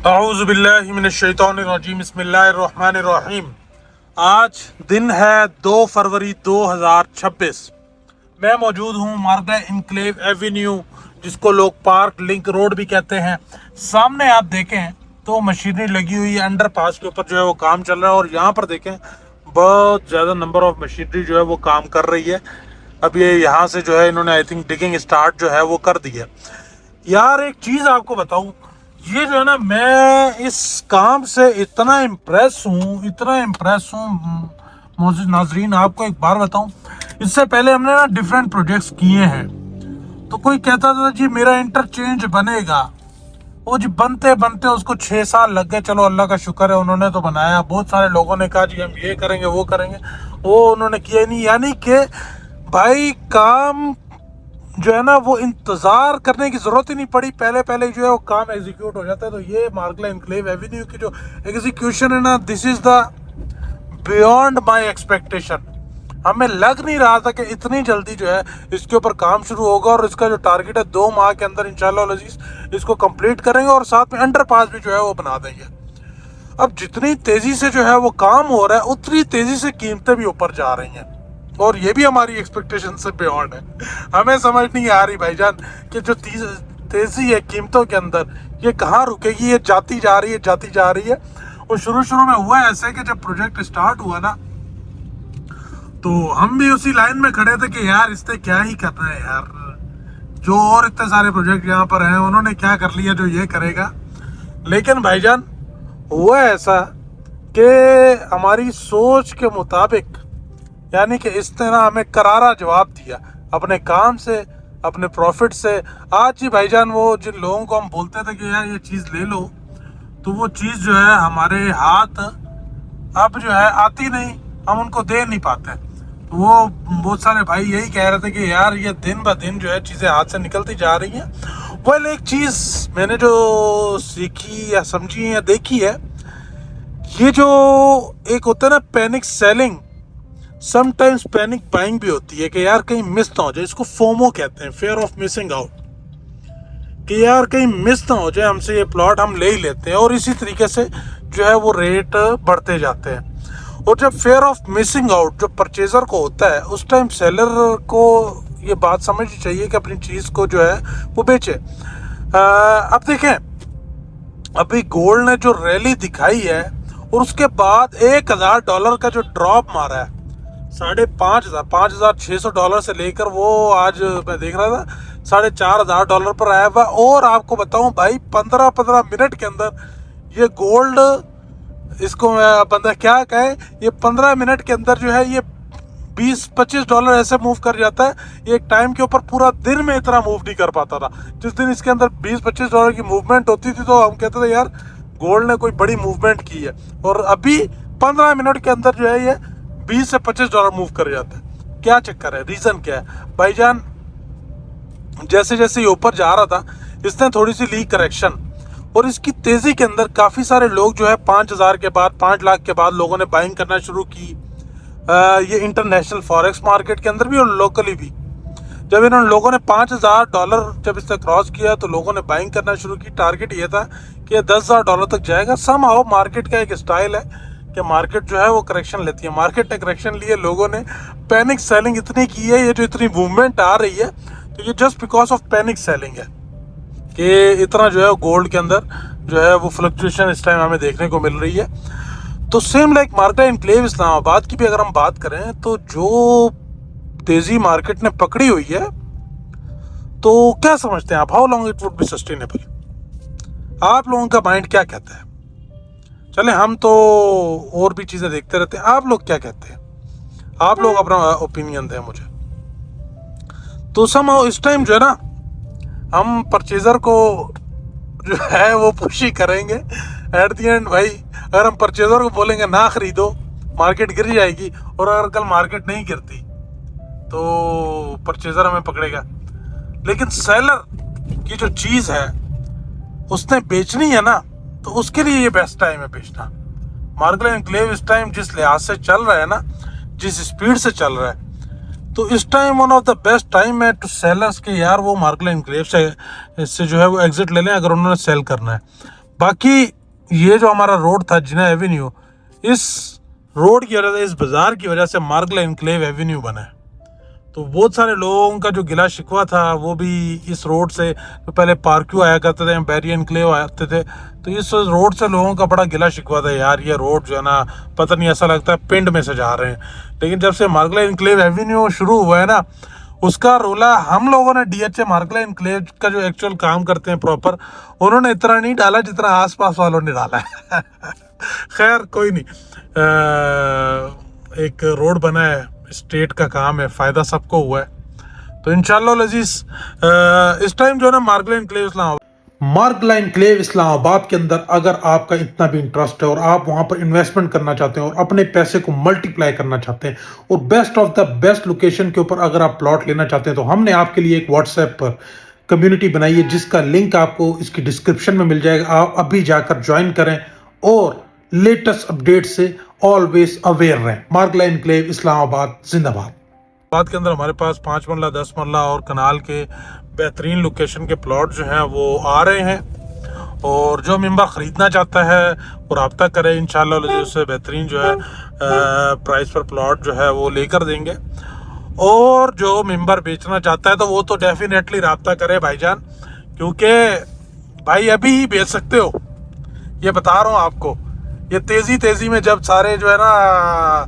औज़ुबिल्लाहि मिनश्शैतानिर्रजीम बिस्मिल्लाहिर्रहमानिर्रहीम। आज दिन है 2 फरवरी 2026। मैं मौजूद हूँ मार्गा इनक्लेव एवेन्यू, जिसको लोग पार्क लिंक रोड भी कहते हैं। सामने आप देखें तो मशीनरी लगी हुई है, अंडरपास के ऊपर जो है वो काम चल रहा है। और यहाँ पर देखें बहुत ज़्यादा नंबर ऑफ मशीनरी जो है वो काम कर रही है। अब ये यहाँ से जो है इन्होंने आई थिंक डिगिंग स्टार्ट जो है वो कर दी है। यार एक चीज़ आपको बताऊँ, ये जो है ना, मैं इस काम से इतना इम्प्रेस हूँ मौजूद नाजरीन। आपको एक बार बताऊं, इससे पहले हमने ना डिफरेंट प्रोजेक्ट्स किए हैं। तो कोई कहता था जी मेरा इंटरचेंज बनेगा, वो जी बनते बनते उसको 6 साल लग गए। चलो अल्लाह का शुक्र है, उन्होंने तो बनाया। बहुत सारे लोगों ने कहा जी हम ये करेंगे वो करेंगे, वो उन्होंने किया नहीं। यानी कि भाई काम जो है ना वो इंतज़ार करने की ज़रूरत ही नहीं पड़ी, पहले जो है वो काम एग्जीक्यूट हो जाता है। तो ये मार्गला इनक्लेव एवेन्यू की जो एग्जीक्यूशन है ना, this is the beyond my expectation. हमें लग नहीं रहा था कि इतनी जल्दी जो है इसके ऊपर काम शुरू होगा। और इसका जो टारगेट है 2 माह के अंदर इंशाल्लाह अज़ीज़ इसको कंप्लीट करेंगे और साथ में अंडरपास भी जो है वो बना देंगे। अब जितनी तेज़ी से जो है वो काम हो रहा है, उतनी तेज़ी से कीमतें भी ऊपर जा रही हैं। और ये भी हमारी एक्सपेक्टेशन से बियॉन्ड है। हमें समझ नहीं आ रही भाईजान कि जो तेज़ी है कीमतों के अंदर, ये कहाँ रुकेगी। ये जाती जा रही है। और शुरू में हुआ ऐसे कि जब प्रोजेक्ट स्टार्ट हुआ ना, तो हम भी उसी लाइन में खड़े थे कि यार इससे क्या ही करना है यार, जो और इतने सारे प्रोजेक्ट यहाँ पर हैं उन्होंने क्या कर लिया जो ये करेगा। लेकिन भाईजान हुआ ऐसा कि हमारी सोच के मुताबिक, यानी कि इस तरह हमें करारा जवाब दिया अपने काम से, अपने प्रॉफिट से। आज ही भाईजान वो जिन लोगों को हम बोलते थे कि यार ये चीज़ ले लो, तो वो चीज़ जो है हमारे हाथ अब जो है आती नहीं, हम उनको दे नहीं पाते। तो वो बहुत सारे भाई यही कह रहे थे कि यार ये दिन ब दिन जो है चीज़ें हाथ से निकलती जा रही हैं। वेल एक चीज़ मैंने जो सीखी या समझी या देखी है, ये जो एक होता है ना panic selling, sometimes panic buying भी होती है कि यार कहीं मिस ना हो जाए। इसको फोमो कहते हैं, फेयर ऑफ मिसिंग आउट, कि यार कहीं मिस ना हो जाए हमसे ये प्लॉट, हम ले ही लेते हैं। और इसी तरीके से जो है वो रेट बढ़ते जाते हैं। और जब फेयर ऑफ मिसिंग आउट जो परचेजर को होता है, उस टाइम सेलर को ये बात समझनी चाहिए कि अपनी चीज़ को जो है वो बेचे। अब देखें, अभी गोल्ड ने जो रैली दिखाई है और उसके बाद $1,000 का जो ड्रॉप मारा है, $5,600 से लेकर वो आज मैं देख रहा था $4,500 पर आया हुआ। और आपको बताऊं भाई, 15 मिनट के अंदर ये गोल्ड, इसको बंदा क्या कहे, ये 15 मिनट के अंदर जो है ये $20-25 ऐसे मूव कर जाता है। एक टाइम के ऊपर पूरा दिन में इतना मूव नहीं कर पाता था। जिस दिन इसके अंदर $20-25 की मूवमेंट होती थी तो हम कहते थे यार गोल्ड ने कोई बड़ी मूवमेंट की है। और अभी 15 मिनट के अंदर जो है ये $20 से $25 मूव कर जाता है। क्या चक्कर है, रीज़न क्या है भाईजान? जैसे जैसे ये ऊपर जा रहा था, इसने थोड़ी सी ली करेक्शन, और इसकी तेज़ी के अंदर काफ़ी सारे लोग जो है 5,000 के बाद, 5 लाख के बाद लोगों ने बाइंग करना शुरू की। ये इंटरनेशनल फॉरेक्स मार्केट के अंदर भी और लोकली भी, जब इन्होंने लोगों ने $5,000 जब इससे क्रॉस किया तो लोगों ने बाइंग करना शुरू की। टारगेट ये था कि ये $10,000 तक जाएगा। समहाउ मार्केट का एक स्टाइल है कि मार्केट जो है वो करेक्शन लेती है। मार्केट ने करेक्शन लिए, लोगों ने पैनिक सेलिंग इतनी की है। ये जो इतनी मूवमेंट आ रही है तो ये just because of panic selling है कि इतना जो है गोल्ड के अंदर जो है वो फ्लक्चुएशन इस टाइम हमें देखने को मिल रही है। तो सेम लाइक मार्गा इनक्लेव इस्लामाबाद की भी अगर हम बात करें, तो जो तेज़ी मार्केट ने पकड़ी हुई है, तो क्या समझते हैं आप, how long it would be sustainable? आप लोगों का माइंड क्या कहता है? चले हम तो और भी चीज़ें देखते रहते हैं, आप लोग क्या कहते हैं? आप लोग अपना ओपिनियन दें मुझे। तो समहाउ इस टाइम जो है ना, हम परचेजर को जो है वो पुश ही करेंगे एट द एंड। भाई अगर हम परचेजर को बोलेंगे ना खरीदो, मार्केट गिर जाएगी, और अगर कल मार्केट नहीं गिरती तो परचेजर हमें पकड़ेगा। लेकिन सेलर की जो चीज़ है उसने बेचनी है ना, तो उसके लिए ये बेस्ट टाइम है बेचना। मार्गला इनक्लेव इस टाइम जिस लिहाज से चल रहा है ना, जिस स्पीड से चल रहा है, तो इस time one of the best time है टू सेलर्स के यार वो मार्गला इनक्लेव से जो है वो एग्जिट ले लें अगर उन्होंने सेल करना है। बाकी ये जो हमारा रोड था जिना एवेन्यू, इस रोड की वजह से, इस बाजार की वजह से मार्गला इनक्लेव एवेन्यू बना है। तो बहुत सारे लोगों का जो गिला शिकवा था वो भी इस रोड से, तो पहले पार्क्यू आया करते थे, बैरियर इनक्लेव आते थे, तो इस रोड से लोगों का बड़ा गिला शिकवा था, यार ये रोड जो है ना पता नहीं ऐसा लगता है पिंड में से जा रहे हैं। लेकिन जब से मार्गला इनक्लेव एवेन्यू शुरू हुआ है ना, उसका रोला हम लोगों ने डीएचए मार्गला इनक्लेव का जो एक्चुअल काम करते हैं प्रॉपर, उन्होंने इतना नहीं डाला जितना आसपास वालों ने डाला है। खैर कोई नहीं, एक रोड बना है, स्टेट का काम है, फ़ायदा सबको हुआ है। तो इंशाल्लाह लजीज इस टाइम जो है ना मार्गला इनक्लेव इस्लामाबाद के अंदर अगर आपका इतना भी इंटरेस्ट है और आप वहाँ पर इन्वेस्टमेंट करना चाहते हैं और अपने पैसे को मल्टीप्लाई करना चाहते हैं और best of the best location के ऊपर अगर आप प्लॉट लेना चाहते हैं, तो हमने आपके लिए एक व्हाट्सएप पर कम्युनिटी बनाई है जिसका लिंक आपको इसकी डिस्क्रिप्शन में मिल जाएगा। आप अभी जाकर ज्वाइन करें और लेटेस्ट अपडेट से ऑलवेज अवेयर रहें। मार्गला इनक्लेव इस्लामाबाद जिंदाबाद। बाद के अंदर हमारे पास 5 मरला 10 मरला और कनाल के बेहतरीन लोकेशन के प्लॉट जो हैं वो आ रहे हैं, और जो मेंबर ख़रीदना चाहता है वो रब्ता करे, इंशाल्लाह उससे बेहतरीन जो है प्राइस पर प्लॉट जो है वो लेकर देंगे। और जो मेंबर बेचना चाहता है तो वो तो डेफिनेटली रब्ता करे भाईजान, क्योंकि भाई अभी ही बेच सकते हो, ये बता रहा हूँ आपको। ये तेज़ी में जब सारे जो है ना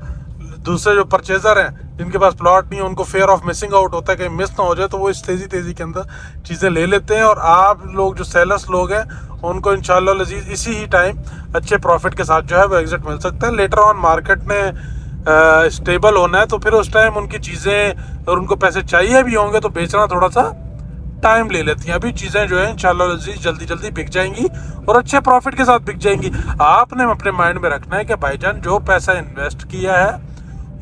दूसरे जो परचेज़र हैं जिनके पास प्लॉट नहीं है, उनको फेयर ऑफ मिसिंग आउट होता है कहीं मिस ना हो जाए, तो वो इस तेज़ी के अंदर चीज़ें ले लेते हैं। और आप लोग जो सेलर्स लोग हैं उनको इंशाल्लाह लजीज इसी ही टाइम अच्छे प्रॉफिट के साथ जो है वो एग्जिट मिल सकता है। लेटर ऑन मार्केट में स्टेबल होना है, तो फिर उस टाइम उनकी चीज़ें और उनको पैसे चाहिए भी होंगे तो बेचना थोड़ा सा टाइम ले लेती हैं। अभी चीज़ें जो है इंशाल्लाह लजीज जल्दी बिक जाएंगी और अच्छे प्रॉफिट के साथ बिक जाएंगी। आपने अपने माइंड में रखना है कि भाईजान जो पैसा इन्वेस्ट किया है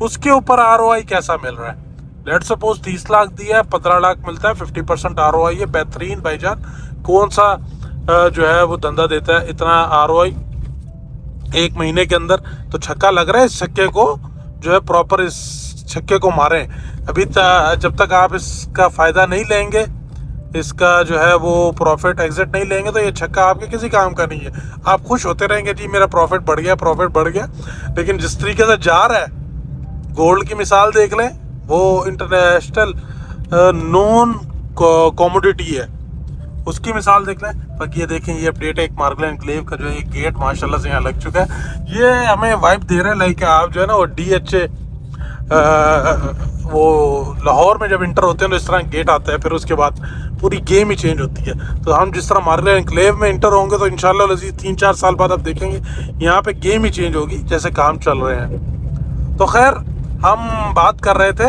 उसके ऊपर ROI कैसा मिल रहा है। लेट सपोज 30 लाख दिया है, 15 लाख मिलता है, 50% ROI है, बेहतरीन भाईजान। कौन सा जो है वो धंधा देता है इतना ROI एक महीने के अंदर? तो छक्का लग रहा है, इस छक्के को जो है प्रॉपर इस छक्के को मारें। अभी जब तक आप इसका फ़ायदा नहीं लेंगे, इसका जो है वो प्रॉफिट एग्जिट नहीं लेंगे, तो ये छक्का आपके किसी काम का नहीं है। आप खुश होते रहेंगे जी मेरा प्रॉफिट बढ़ गया, लेकिन जिस तरीके से जा रहा है, गोल्ड की मिसाल देख लें, वो इंटरनेशनल नॉन कमोडिटी है, उसकी मिसाल देख लें। बाकी ये देखें, ये अपडेट है एक मार्गला इनक्लेव का जो है एक गेट माशाल्लाह से यहाँ लग चुका है। ये हमें वाइब दे रहा है लाइक आप जो है ना वो DHA वो लाहौर में जब इंटर होते हैं तो इस तरह गेट आता है, फिर उसके बाद पूरी गेम ही चेंज होती है। तो हम जिस तरह मार्गला इनक्लेव में इंटर होंगे तो इंशाल्लाह लजीज 3-4 साल बाद आप देखेंगे यहाँ पे गेम ही चेंज होगी जैसे काम चल रहे हैं। तो खैर हम बात कर रहे थे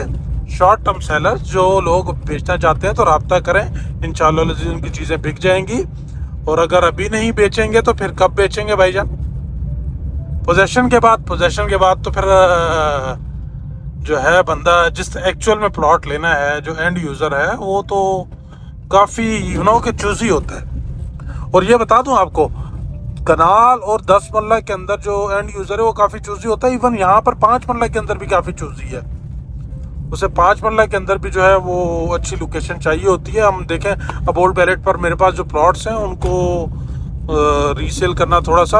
शॉर्ट टर्म सेलर्स, जो लोग बेचना चाहते हैं तो रब्ता करें, इंशाल्लाह लजीज उनकी चीज़ें बिक जाएंगी। और अगर अभी नहीं बेचेंगे तो फिर कब बेचेंगे भाईजान? पोजेशन के बाद तो फिर जो है बंदा जिस एक्चुअल में प्लॉट लेना है, जो एंड यूज़र है, वो तो काफ़ी कि चूज़ी होता है। और ये बता दूं आपको, कनाल और 10 मरला के अंदर जो एंड यूज़र है वो काफ़ी चूज़ी होता है। इवन यहाँ पर 5 मरला के अंदर भी काफ़ी चूज़ी है। उसे 5 मरला के अंदर भी जो है वो अच्छी लोकेशन चाहिए होती है। हम देखें अब ओल्ड बैलेट पर मेरे पास जो प्लॉट्स हैं उनको रीसेल करना थोड़ा सा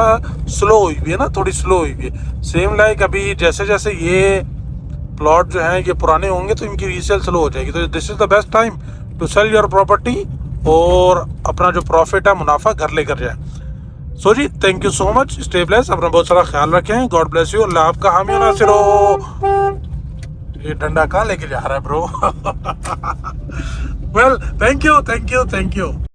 स्लो हुई हुई है ना, थोड़ी स्लो हुई हुई है। सेम लाइक अभी जैसे ये प्लॉट जो हैं ये पुराने होंगे तो इनकी रीसेल स्लो हो जाएगी। तो this is the best time to sell your property और अपना जो प्रॉफिट है, मुनाफा घर लेकर जाए। सो जी, thank you so much, stay blessed, अपना बहुत सारा ख्याल रखें, गॉड ब्लेस यू, अल्लाह आपका हामी और नासिर हो। ये डंडा कहाँ लेके जा रहा है ब्रो? Well, thank you.